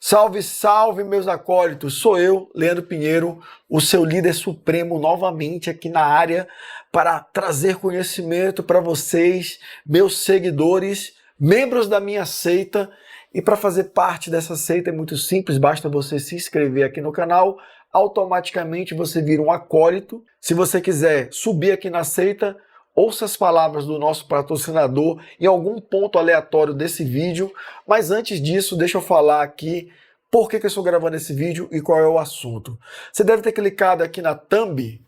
Salve, salve, meus acólitos! Sou eu, Leandro Pinheiro, o seu líder supremo, novamente aqui na área para trazer conhecimento para vocês, meus seguidores, membros da minha seita. E para fazer parte dessa seita é muito simples, basta você se inscrever aqui no canal, automaticamente você vira um acólito. Se você quiser subir aqui na seita, ouça as palavras do nosso patrocinador em algum ponto aleatório desse vídeo, mas antes disso, deixa eu falar aqui por que eu estou gravando esse vídeo e qual é o assunto. Você deve ter clicado aqui na thumb,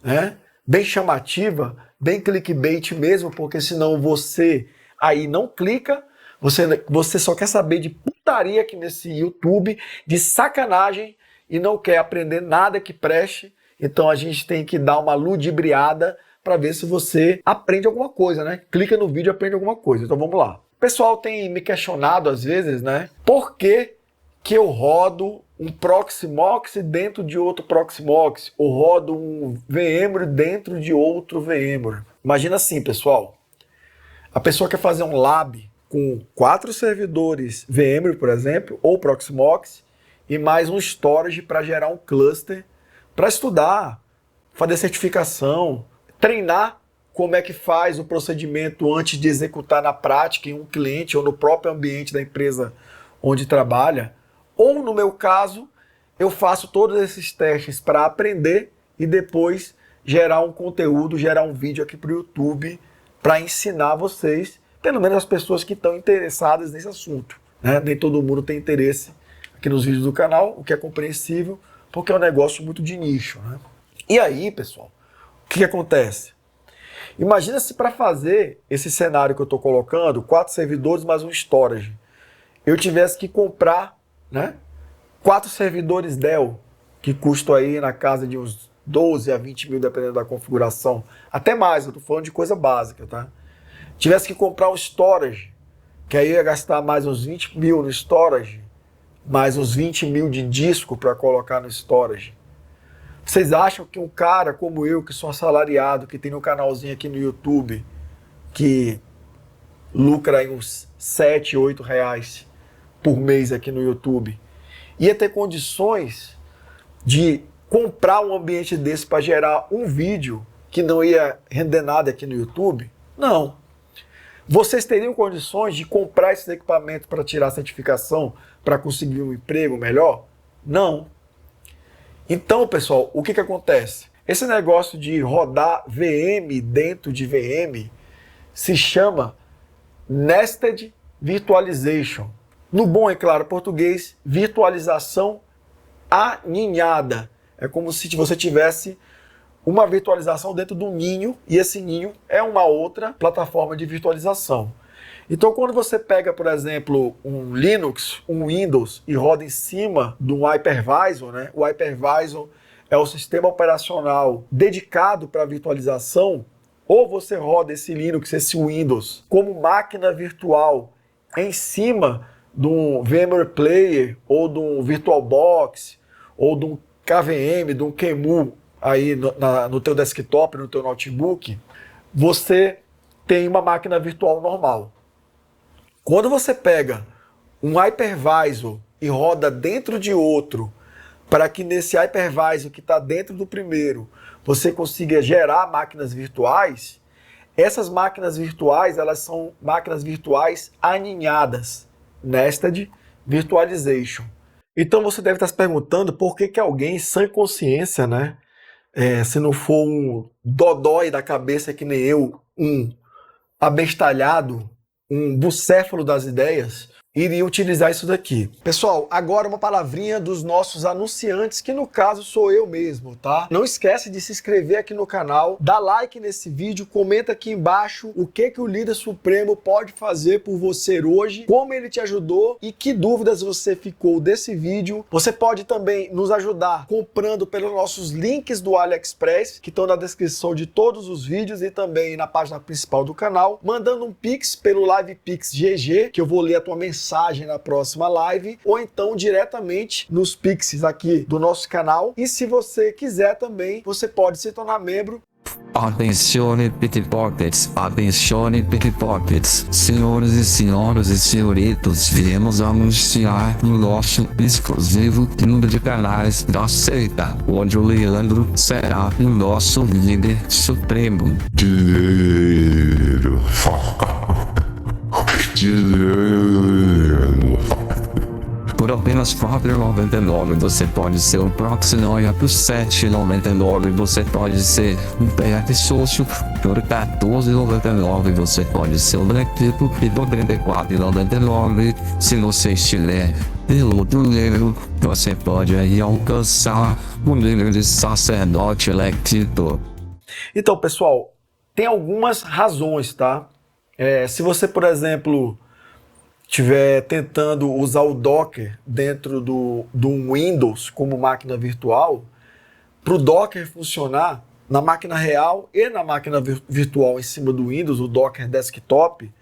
né? Bem chamativa, bem clickbait mesmo, porque senão você aí não clica, você só quer saber de putaria aqui nesse YouTube, de sacanagem e não quer aprender nada que preste, então a gente tem que dar uma ludibriada para ver se você aprende alguma coisa, né? Clica no vídeo e aprende alguma coisa. Então vamos lá. O pessoal tem me questionado às vezes, né? Por que eu rodo um Proxmox dentro de outro Proxmox? Ou rodo um VMware dentro de outro VMware? Imagina assim, pessoal. A pessoa quer fazer um lab com 4 servidores VMware, por exemplo, ou Proxmox, e mais um storage para gerar um cluster para estudar, fazer certificação, treinar como é que faz o procedimento antes de executar na prática em um cliente ou no próprio ambiente da empresa onde trabalha. Ou, no meu caso, eu faço todos esses testes para aprender e depois gerar um conteúdo, gerar um vídeo aqui para o YouTube para ensinar vocês, pelo menos as pessoas que estão interessadas nesse assunto, né? Nem todo mundo tem interesse aqui nos vídeos do canal, o que é compreensível, porque é um negócio muito de nicho, né? E aí, pessoal, o que acontece? Imagina se para fazer esse cenário que eu estou colocando, 4 servidores mais um storage, eu tivesse que comprar, né, 4 servidores Dell, que custam aí na casa de uns 12 a 20 mil, dependendo da configuração. Até mais, eu estou falando de coisa básica, tá? Tivesse que comprar um storage, que aí ia gastar mais uns 20 mil no storage, mais uns 20 mil de disco para colocar no storage. Vocês acham que um cara como eu, que sou assalariado, que tem um canalzinho aqui no YouTube, que lucra aí uns 7, 8 reais por mês aqui no YouTube, ia ter condições de comprar um ambiente desse para gerar um vídeo que não ia render nada aqui no YouTube? Não. Vocês teriam condições de comprar esses equipamentos para tirar a certificação, para conseguir um emprego melhor? Não. Então, pessoal, o que acontece? Esse negócio de rodar VM dentro de VM se chama Nested Virtualization. No bom e claro português, virtualização aninhada. É como se você tivesse uma virtualização dentro do ninho, e esse ninho é uma outra plataforma de virtualização. Então, quando você pega, por exemplo, um Linux, um Windows, e roda em cima de um hypervisor, né? O hypervisor é o sistema operacional dedicado para a virtualização, ou você roda esse Linux, esse Windows, como máquina virtual em cima de um VMware Player, ou de um VirtualBox, ou de um KVM, de um QEMU, aí no teu desktop, no teu notebook, você tem uma máquina virtual normal. Quando você pega um hypervisor e roda dentro de outro, para que nesse hypervisor que está dentro do primeiro, você consiga gerar máquinas virtuais, essas máquinas virtuais, elas são máquinas virtuais aninhadas, Nested Virtualization. Então você deve estar se perguntando por que alguém sem consciência, né, se não for um dodói da cabeça que nem eu, um abestalhado, um bucéfalo das ideias, iria utilizar isso daqui. Pessoal, agora uma palavrinha dos nossos anunciantes, que no caso sou eu mesmo, tá? Não esquece de se inscrever aqui no canal, dá like nesse vídeo, comenta aqui embaixo o que o líder supremo pode fazer por você hoje, como ele te ajudou e que dúvidas você ficou desse vídeo. Você pode também nos ajudar comprando pelos nossos links do AliExpress, que estão na descrição de todos os vídeos e também na página principal do canal, mandando um Pix pelo LivePix GG, que eu vou ler a tua mensagem na próxima live, ou então diretamente nos Pixes aqui do nosso canal. E se você quiser também, você pode se tornar membro Atencione pickpockets, senhores e senhoras e senhoritos, viemos anunciar no nosso exclusivo clube de canais da seita, onde o Leandro será o nosso líder supremo. Dinheiro. Por apenas R$ 4,99 você pode ser o Proxinoia, por R$ 7,99 você pode ser um PF Social, por R$ 14,99 você pode ser o Black People e por R$ 34,99 se você estiver pelo dinheiro, você pode aí alcançar o nível de sacerdote electo. Então, pessoal, tem algumas razões, tá? Se você, por exemplo, estiver tentando usar o Docker dentro do Windows como máquina virtual, para o Docker funcionar na máquina real e na máquina virtual em cima do Windows, o Docker Desktop,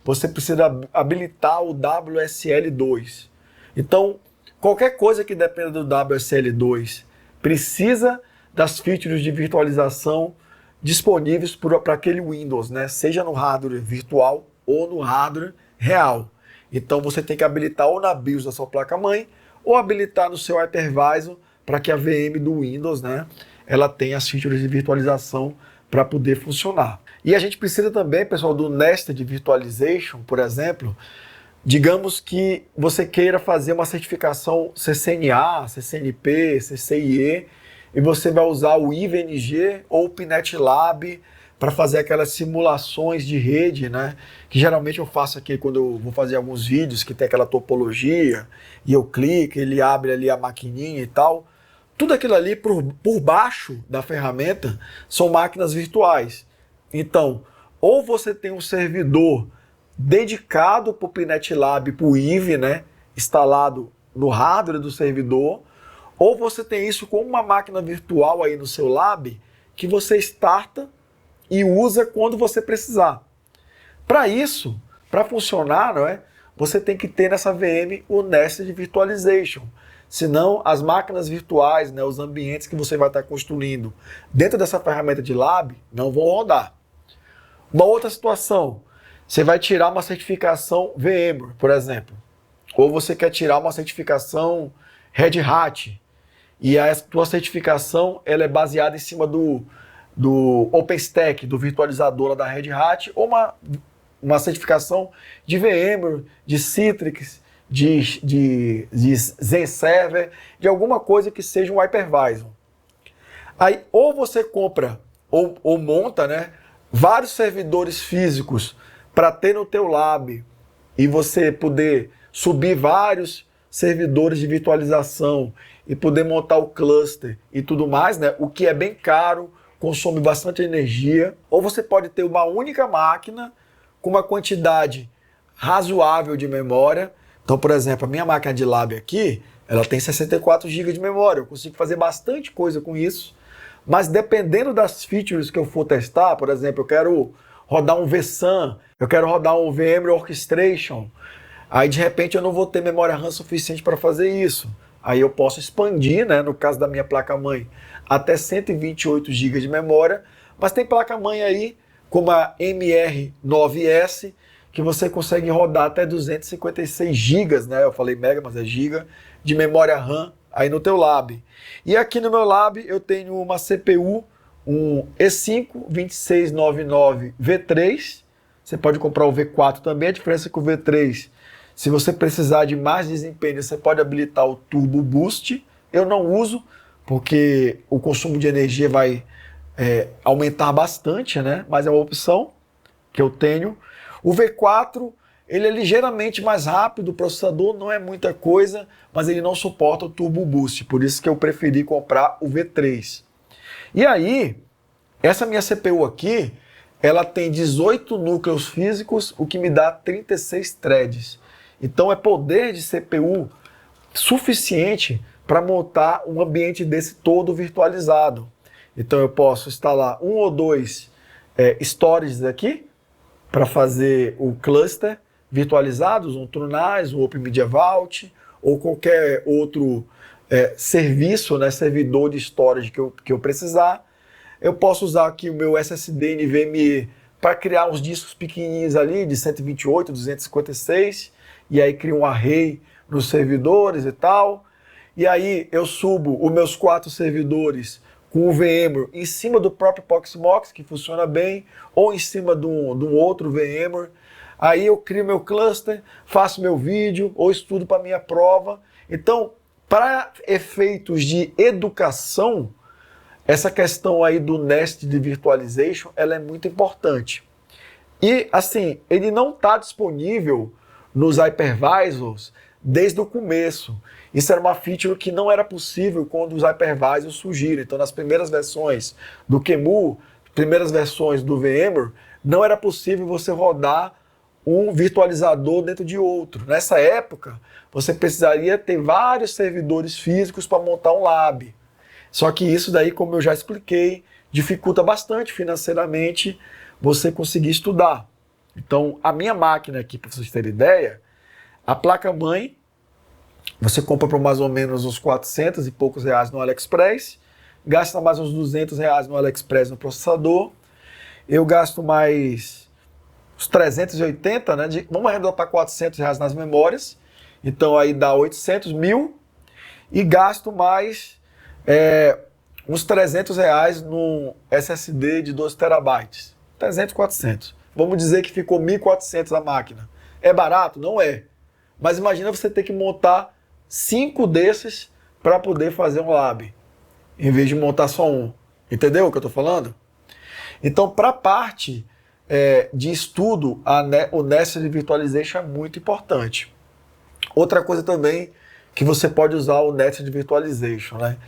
você precisa habilitar o WSL2. Então, qualquer coisa que dependa do WSL2 precisa das features de virtualização disponíveis para aquele Windows, né? Seja no hardware virtual ou no hardware real. Então você tem que habilitar ou na BIOS da sua placa-mãe ou habilitar no seu hypervisor para que a VM do Windows, né, ela tenha as features de virtualização para poder funcionar. E a gente precisa também, pessoal, do Nested Virtualization, por exemplo. Digamos que você queira fazer uma certificação CCNA, CCNP, CCIE e você vai usar o IVNG ou o Pinet Lab para fazer aquelas simulações de rede, né? Que geralmente eu faço aqui quando eu vou fazer alguns vídeos que tem aquela topologia e eu clico, ele abre ali a maquininha e tal. Tudo aquilo ali por baixo da ferramenta são máquinas virtuais. Então, ou você tem um servidor dedicado para o Pinet Lab, para o IV, né? Instalado no hardware do servidor, ou você tem isso com uma máquina virtual aí no seu lab que você starta e usa quando você precisar. Para isso, para funcionar, não é? Você tem que ter nessa VM o Nested Virtualization. Senão, as máquinas virtuais, né, os ambientes que você vai estar construindo dentro dessa ferramenta de lab não vão rodar. Uma outra situação, você vai tirar uma certificação VMware, por exemplo. Ou você quer tirar uma certificação Red Hat. E a tua certificação ela é baseada em cima do OpenStack, do virtualizador da Red Hat, ou uma certificação de VMware, de Citrix, de ZenServer, de alguma coisa que seja um hypervisor. Aí ou você compra ou monta, né, vários servidores físicos para ter no teu lab e você poder subir vários servidores de virtualização e poder montar o cluster e tudo mais, né, o que é bem caro, consome bastante energia, ou você pode ter uma única máquina com uma quantidade razoável de memória. Então, por exemplo, a minha máquina de lab aqui, ela tem 64 GB de memória, eu consigo fazer bastante coisa com isso, mas dependendo das features que eu for testar, por exemplo, eu quero rodar um vSAN, eu quero rodar um VMware Orchestration, aí de repente eu não vou ter memória RAM suficiente para fazer isso. Aí eu posso expandir, né, no caso da minha placa-mãe, até 128 GB de memória, mas tem placa-mãe aí, como a MR9S, que você consegue rodar até 256 GB, né? Eu falei mega, mas é giga, de memória RAM aí no teu lab. E aqui no meu lab eu tenho uma CPU, um E5-2699V3, você pode comprar o V4 também, a diferença é que o V3, se você precisar de mais desempenho, você pode habilitar o Turbo Boost. Eu não uso, porque o consumo de energia vai aumentar bastante, né? Mas é uma opção que eu tenho. O V4, ele é ligeiramente mais rápido, o processador não é muita coisa, mas ele não suporta o Turbo Boost, por isso que eu preferi comprar o V3. E aí, essa minha CPU aqui, ela tem 18 núcleos físicos, o que me dá 36 threads. Então é poder de CPU suficiente para montar um ambiente desse todo virtualizado. Então eu posso instalar um ou dois storages aqui para fazer o cluster virtualizados, um Trunais, um Open Media Vault ou qualquer outro serviço, né, servidor de storage que eu precisar. eu posso usar aqui o meu SSD NVMe para criar uns discos pequenininhos ali, de 128, 256, e aí crio um array nos servidores e tal. E aí eu subo os meus 4 servidores com o VMware em cima do próprio Proxmox, que funciona bem, ou em cima de um outro VMware. Aí eu crio meu cluster, faço meu vídeo, ou estudo para minha prova. Então, para efeitos de educação, essa questão aí do Nested Virtualization, ela é muito importante. E, assim, ele não está disponível nos hypervisors desde o começo. Isso era uma feature que não era possível quando os hypervisors surgiram. Então, nas primeiras versões do QEMU, primeiras versões do VMware, não era possível você rodar um virtualizador dentro de outro. Nessa época, você precisaria ter vários servidores físicos para montar um lab. Só que isso daí, como eu já expliquei, dificulta bastante financeiramente você conseguir estudar. Então, a minha máquina aqui, para vocês terem ideia, a placa-mãe, você compra por mais ou menos uns 400 e poucos reais no AliExpress, gasta mais uns 200 reais no AliExpress no processador, eu gasto mais uns 380, né? Vamos arredondar para 400 reais nas memórias, então aí dá 800 mil, e gasto mais uns 300 reais no SSD de 12 terabytes, 300, 400. Vamos dizer que ficou 1.400 a máquina. É barato? Não é. Mas imagina você ter que montar 5 desses para poder fazer um lab, em vez de montar só um. Entendeu o que eu estou falando? Então, para a parte de estudo, o Nested Virtualization é muito importante. Outra coisa também que você pode usar o Nested Virtualization, né?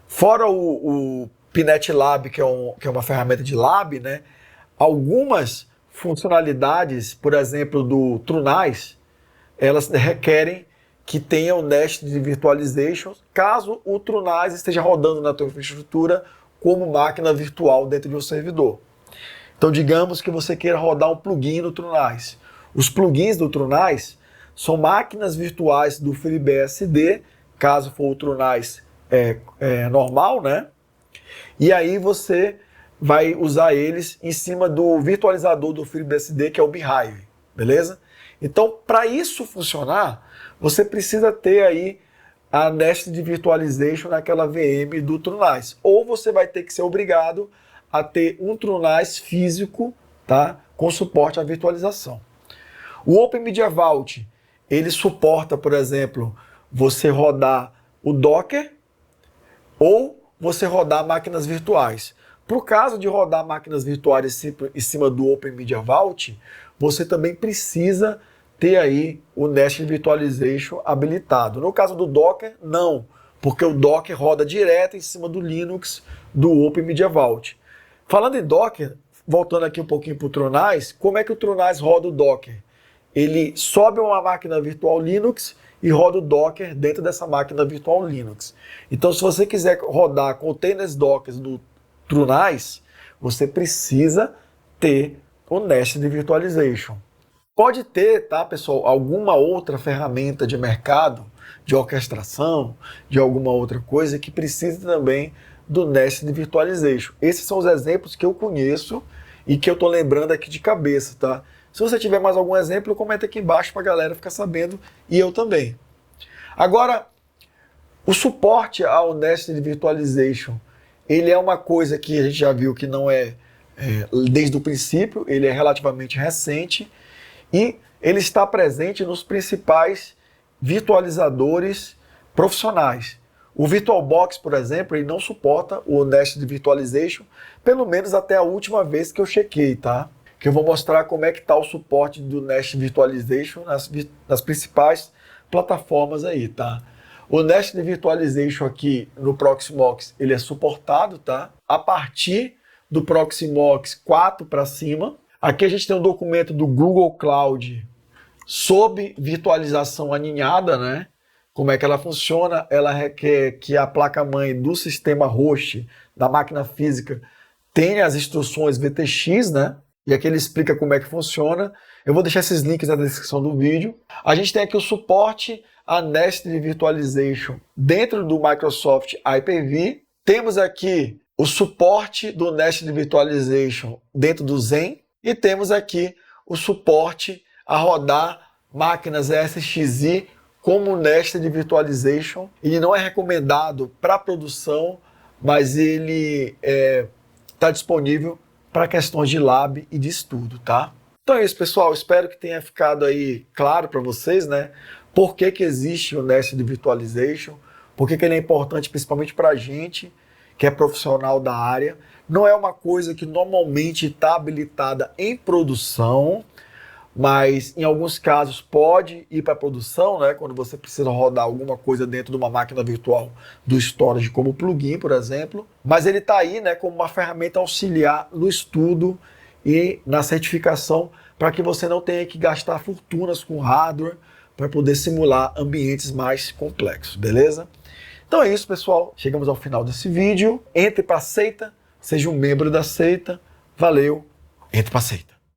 Fora o Pinet Lab, que é uma ferramenta de lab, né? Algumas funcionalidades, por exemplo, do TrueNAS, elas requerem que tenha o Nested Virtualization, caso o TrueNAS esteja rodando na tua infraestrutura como máquina virtual dentro de um servidor. Então, digamos que você queira rodar um plugin no TrueNAS. Os plugins do TrueNAS são máquinas virtuais do FreeBSD, caso for o TrueNAS normal, né? E aí você vai usar eles em cima do virtualizador do FreeBSD, que é o Beehive, beleza? Então, para isso funcionar, você precisa ter aí a Nested Virtualization naquela VM do TrueNAS. Ou você vai ter que ser obrigado a ter um TrueNAS físico, tá? Com suporte à virtualização. O Open Vault, ele suporta, por exemplo, você rodar o Docker ou você rodar máquinas virtuais. Para o caso de rodar máquinas virtuais em cima do Open Vault, você também precisa ter aí o Nested Virtualization habilitado. No caso do Docker, não, porque o Docker roda direto em cima do Linux do Open Vault. Falando em Docker, voltando aqui um pouquinho para o TrueNAS, como é que o TrueNAS roda o Docker? Ele sobe uma máquina virtual Linux e roda o Docker dentro dessa máquina virtual Linux. Então, se você quiser rodar containers Docker do TrueNAS, você precisa ter o Nested Virtualization. Pode ter, tá, pessoal, alguma outra ferramenta de mercado, de orquestração, de alguma outra coisa que precise também do Nested Virtualization. Esses são os exemplos que eu conheço e que eu estou lembrando aqui de cabeça, tá? Se você tiver mais algum exemplo, comenta aqui embaixo para a galera ficar sabendo, e eu também. Agora, o suporte ao Nested Virtualization, ele é uma coisa que a gente já viu que não é desde o princípio, ele é relativamente recente, e ele está presente nos principais virtualizadores profissionais. O VirtualBox, por exemplo, ele não suporta o Nested Virtualization, pelo menos até a última vez que eu chequei, tá? Que eu vou mostrar como é que está o suporte do Nested Virtualization nas principais plataformas aí, tá? O Nested Virtualization aqui no Proxmox, ele é suportado, tá? A partir do Proxmox 4 para cima. Aqui a gente tem um documento do Google Cloud sobre virtualização aninhada, né? Como é que ela funciona? Ela requer que a placa-mãe do sistema host da máquina física tenha as instruções VTX, né? E aqui ele explica como é que funciona. Eu vou deixar esses links na descrição do vídeo. A gente tem aqui o suporte a Nested Virtualization dentro do Microsoft Hyper-V. Temos aqui o suporte do Nested Virtualization dentro do Zen e temos aqui o suporte a rodar máquinas SXI como Nested Virtualization. Ele não é recomendado para produção, mas ele está disponível para questões de lab e de estudo, tá? Então é isso, pessoal. Espero que tenha ficado aí claro para vocês, né? Por que existe o Nested Virtualization, por que ele é importante principalmente para a gente que é profissional da área. Não é uma coisa que normalmente está habilitada em produção, mas em alguns casos pode ir para a produção, né? Quando você precisa rodar alguma coisa dentro de uma máquina virtual do storage, como plugin, por exemplo. Mas ele está aí, né, como uma ferramenta auxiliar no estudo e na certificação, para que você não tenha que gastar fortunas com hardware para poder simular ambientes mais complexos, beleza? Então é isso, pessoal. Chegamos ao final desse vídeo. Entre para a seita, seja um membro da seita. Valeu, entre para a seita.